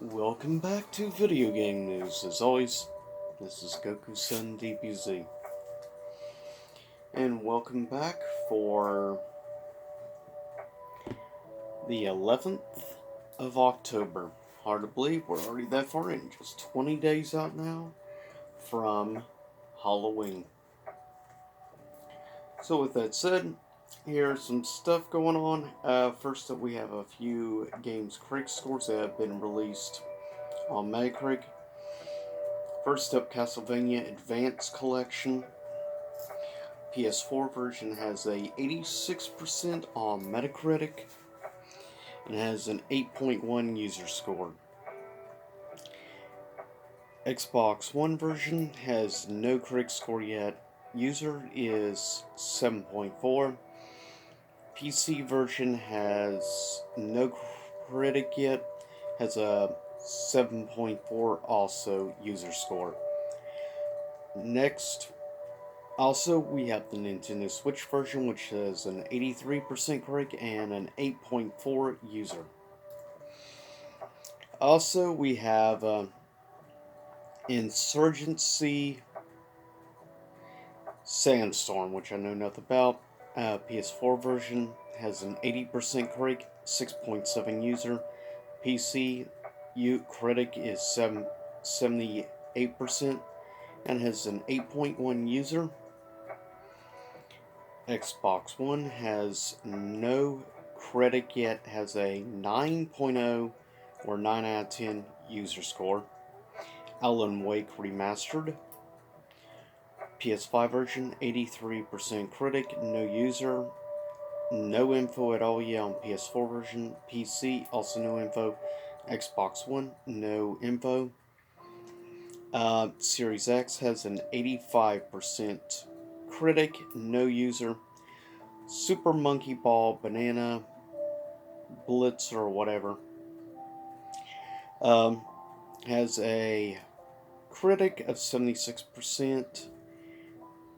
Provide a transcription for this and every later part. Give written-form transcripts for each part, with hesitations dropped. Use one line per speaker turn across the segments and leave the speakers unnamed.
Welcome back to Video Game News. As always, this is Goku-san DBZ. And welcome back for the 11th of October. Hard to believe we're already that far in. Just 20 days out now from Halloween. So with that said, here's some stuff going on. First up, we have a few games critic scores that have been released on Metacritic. First up, Castlevania Advance Collection. PS4 version has a 86% on Metacritic and has an 8.1 user score. Xbox One version has no critic score yet. User is 7.4. PC version has no critic yet. Has a 7.4 also user score. Next, also, we have the Nintendo Switch version, which has an 83% critic and an 8.4 user. Also, we have Insurgency Sandstorm, which I know nothing about. PS4 version has an 80% critic, 6.7 user. PC critic is 78% and has an 8.1 user. Xbox One has no critic yet, has a 9.0 or 9 out of 10 user score. Alan Wake Remastered. PS5 version, 83% critic, no user. No info at all yet on PS4 version. PC, also no info. Xbox One, no info. Series X has an 85% critic, no user. Super Monkey Ball Banana Blitz or whatever has a critic of 76%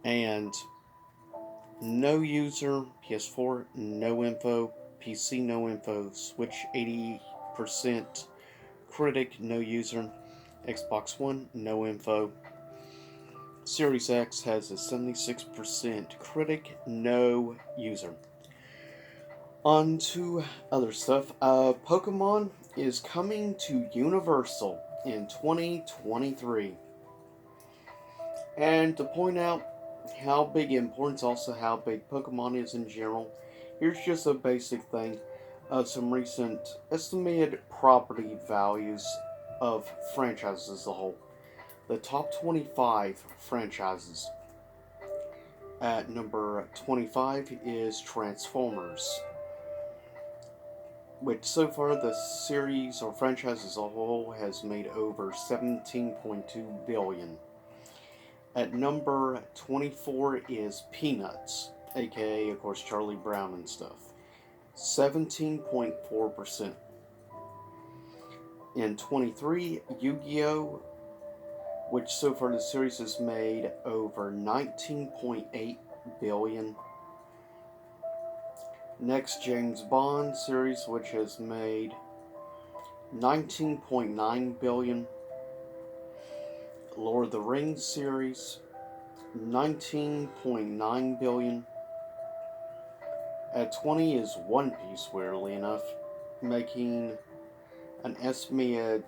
and no user. PS4 no info, PC no info, Switch 80% critic, no user. Xbox One no info. Series X has a 76% critic, no user. On to other stuff. Pokemon is coming to Universal in 2023. And to point out how big importance, also how big Pokemon is in general, here's just a basic thing of some recent estimated property values of franchises as a whole. The top 25 franchises. At number 25 is Transformers, which so far the series or franchise as a whole has made over $17.2 billion. At number 24 is Peanuts, aka of course Charlie Brown and stuff, 17.4%. In 23, Yu-Gi-Oh!, which so far the series has made over $19.8 billion. Next, James Bond series, which has made $19.9 billion. Lord of the Rings series, $19.9 billion. At 20 is One Piece, weirdly enough, making an estimated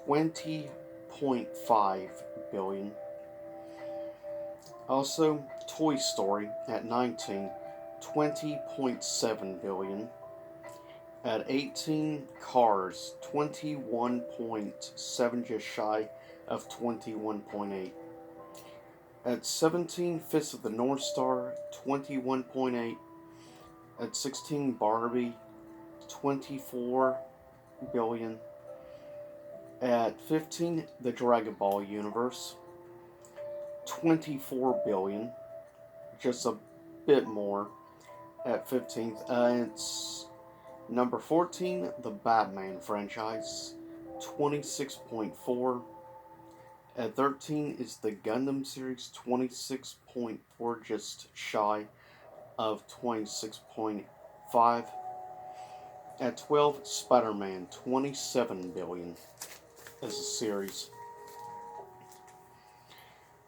$20.5 billion. Also, Toy Story at 19, $20.7 billion. At 18, Cars, 21.7, just shy of 21.8. At 17, Fist of the North Star, 21.8. At 16, Barbie, 24 billion. At 15, the Dragon Ball universe, 24 billion, just a bit more at 15th. It's number 14, the Batman franchise, 26.4. At 13 is the Gundam series, 26.4, just shy of 26.5. At 12, Spider-Man, 27 billion. as a series.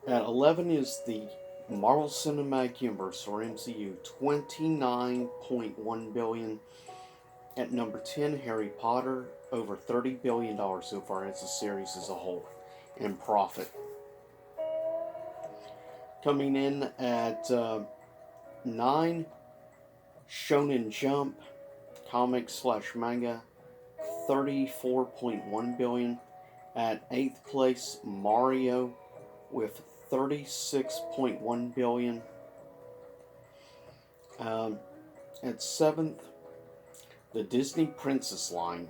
At 11 is the Marvel Cinematic Universe, or MCU, $29.1 billion. At number 10, Harry Potter, over $30 billion so far as a series as a whole in profit. Coming in at 9, Shonen Jump, comics slash manga, $34.1 billion. At 8th place, Mario with $36.1 billion. At 7th, the Disney Princess line,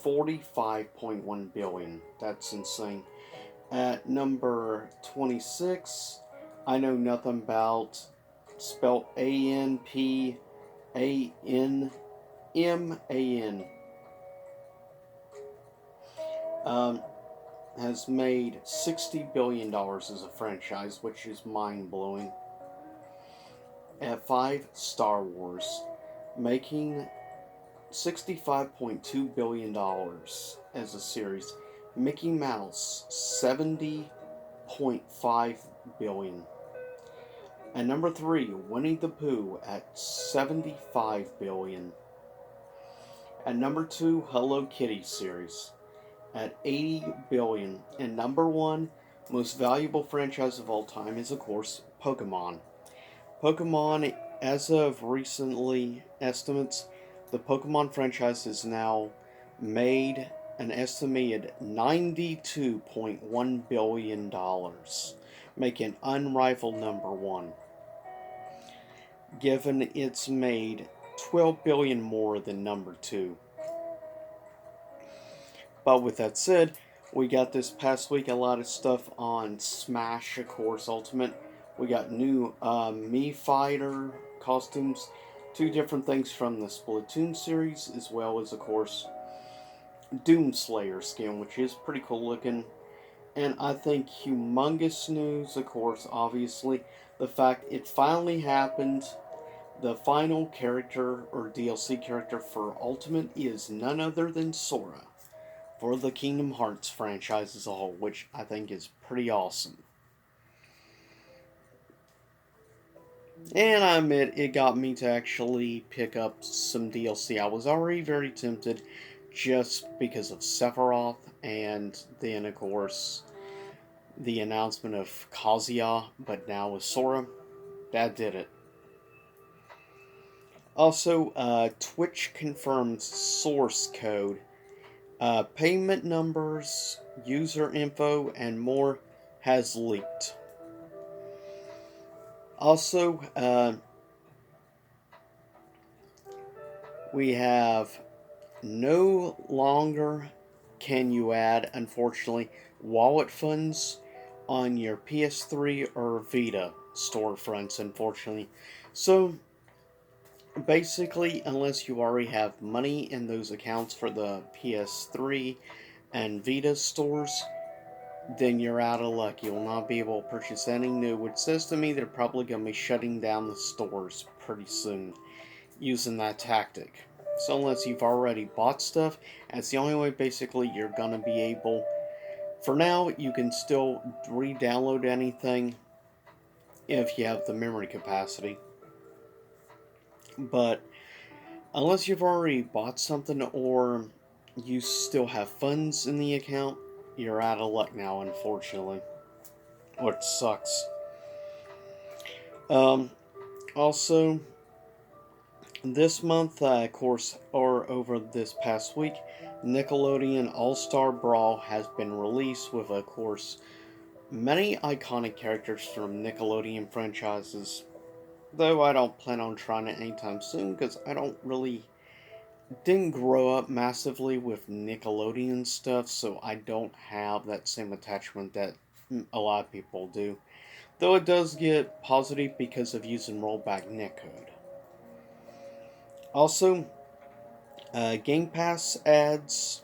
$45.1 billion. That's insane. At number 26, I Know Nothing About, spelled ANPANMAN, has made $60 billion as a franchise, which is mind-blowing. At 5, Star Wars, making $65.2 billion as a series. Mickey Mouse, $70.5 billion. At number 3, Winnie the Pooh at $75 billion. At number 2, Hello Kitty series at $80 billion. And number 1, most valuable franchise of all time is, of course, Pokemon. Pokemon, as of recently estimates, the Pokemon franchise has now made an estimated $92.1 billion, making unrivaled number 1, given it's made $12 billion more than number 2. But with that said, we got this past week a lot of stuff on Smash, of course, Ultimate. We got new Mii Fighter costumes, 2 different things from the Splatoon series, as well as, of course, Doomslayer skin, which is pretty cool looking. And I think humongous news, of course, obviously, the fact it finally happened. The final character or DLC character for Ultimate is none other than Sora for the Kingdom Hearts franchise as a whole, which I think is pretty awesome. And I admit, it got me to actually pick up some DLC. I was already very tempted just because of Sephiroth, and then, of course, the announcement of Kazuya, but now with Sora. That did it. Also, Twitch confirmed source code, payment numbers, user info, and more has leaked. Also, we have no longer can you add, unfortunately, wallet funds on your PS3 or Vita storefronts, unfortunately. So, basically, unless you already have money in those accounts for the PS3 and Vita stores, then you're out of luck. You will not be able to purchase any new, which says to me they're probably going to be shutting down the stores pretty soon using that tactic. So unless you've already bought stuff, that's the only way basically you're going to be able. For now, you can still re-download anything if you have the memory capacity. But unless you've already bought something or you still have funds in the account, you're out of luck now, unfortunately. Which sucks. Also, this month, of course, or over this past week, Nickelodeon All-Star Brawl has been released with, of course, many iconic characters from Nickelodeon franchises. Though I don't plan on trying it anytime soon because I didn't grow up massively with Nickelodeon stuff, so I don't have that same attachment that a lot of people do. Though it does get positive because of using rollback netcode. Also, Game Pass adds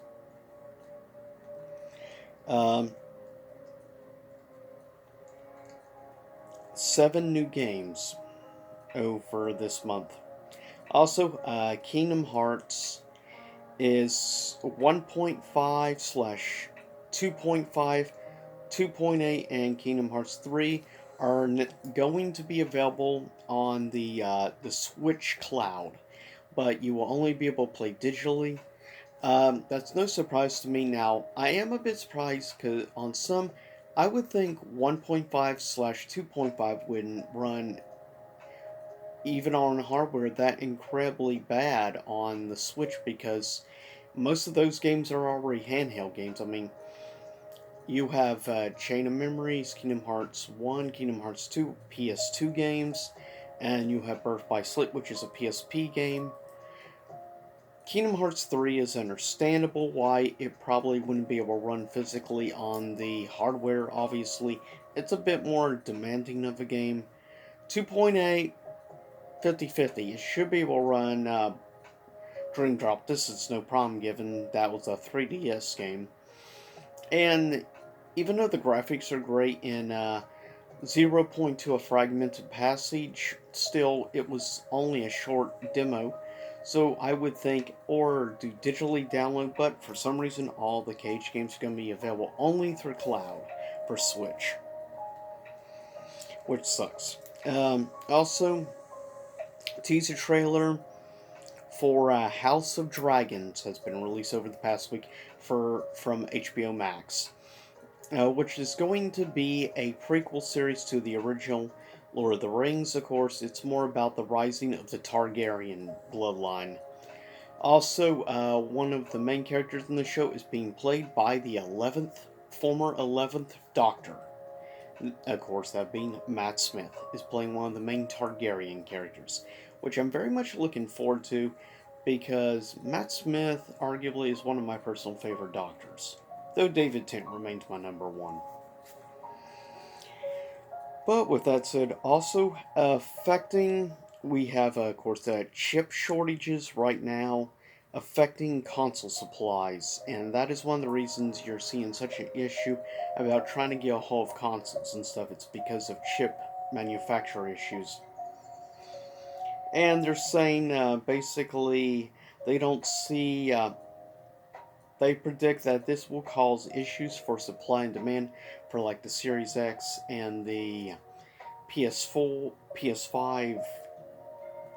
7 new games over this month. Also, Kingdom Hearts is 1.5 2.5, 2.8, and Kingdom Hearts 3 are going to be available on the Switch Cloud, but you will only be able to play digitally. That's no surprise to me. Now, I am a bit surprised because on some, I would think 1.5/2.5 wouldn't run even on hardware that incredibly bad on the Switch because most of those games are already handheld games. I mean, you have Chain of Memories, Kingdom Hearts 1, Kingdom Hearts 2, PS2 games, and you have Birth by Sleep, which is a PSP game. Kingdom Hearts 3 is understandable why it probably wouldn't be able to run physically on the hardware, obviously. It's a bit more demanding of a game. 2.8, 50/50. It should be able to run Dream Drop Distance no problem given that was a 3DS game. And even though the graphics are great in 0.2 A Fragmented Passage, still it was only a short demo. So I would think, or do digitally download, but for some reason all the Cage games are going to be available only through cloud for Switch, which sucks. Also, teaser trailer for House of Dragons has been released over the past week from HBO Max, which is going to be a prequel series to the original Lord of the Rings. Of course, it's more about the rising of the Targaryen bloodline. Also, one of the main characters in the show is being played by the former 11th Doctor. Of course, that being Matt Smith, is playing one of the main Targaryen characters, which I'm very much looking forward to because Matt Smith arguably is one of my personal favorite Doctors, though David Tennant remains my number one. But with that said, also affecting, we have, of course, the chip shortages right now affecting console supplies, and that is one of the reasons you're seeing such an issue about trying to get a hold of consoles and stuff. It's because of chip manufacturer issues. And they're saying basically they don't see they predict that this will cause issues for supply and demand for like the Series X and the PS4, PS5,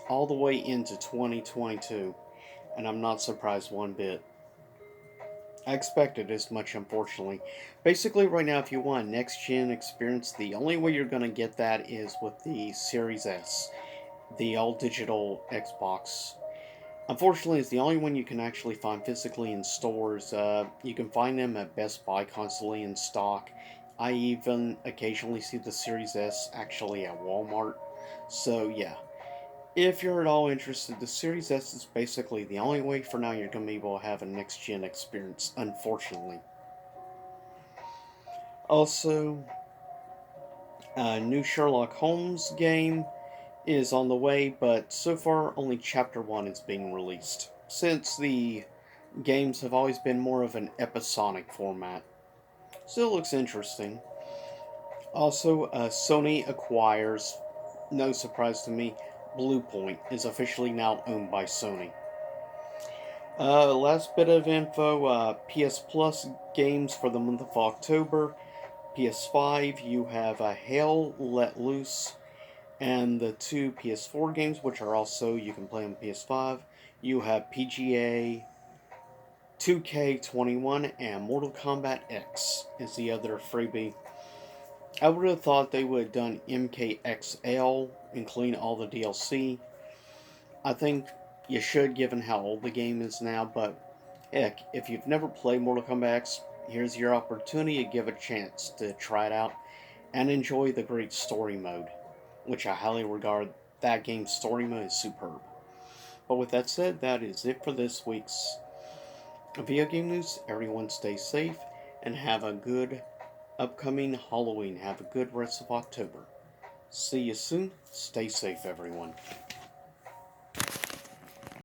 all the way into 2022. And I'm not surprised one bit. I expected as much, unfortunately. Basically, right now, if you want a next gen experience, the only way you're going to get that is with the Series S, the all digital Xbox. Unfortunately, it's the only one you can actually find physically in stores. You can find them at Best Buy constantly in stock. I even occasionally see the Series S actually at Walmart. So, yeah. If you're at all interested, the Series S is basically the only way for now you're going to be able to have a next gen experience, unfortunately. Also, a new Sherlock Holmes game is on the way, but so far only Chapter 1 is being released, since the games have always been more of an episodic format. Still looks interesting. Also, Sony acquires, no surprise to me, Bluepoint is officially now owned by Sony. Last bit of info, PS Plus games for the month of October. PS5, you have Hell Let Loose, and the two PS4 games, which are also, you can play on PS5. You have PGA 2K21 and Mortal Kombat X is the other freebie. I would have thought they would have done MKXL, including all the DLC. I think you should, given how old the game is now, but heck, if you've never played Mortal Kombat X, here's your opportunity to give a chance to try it out and enjoy the great story mode, which I highly regard. That game's story mode is superb. But with that said, that is it for this week's video game news. Everyone stay safe and have a good upcoming Halloween. Have a good rest of October. See you soon. Stay safe, everyone.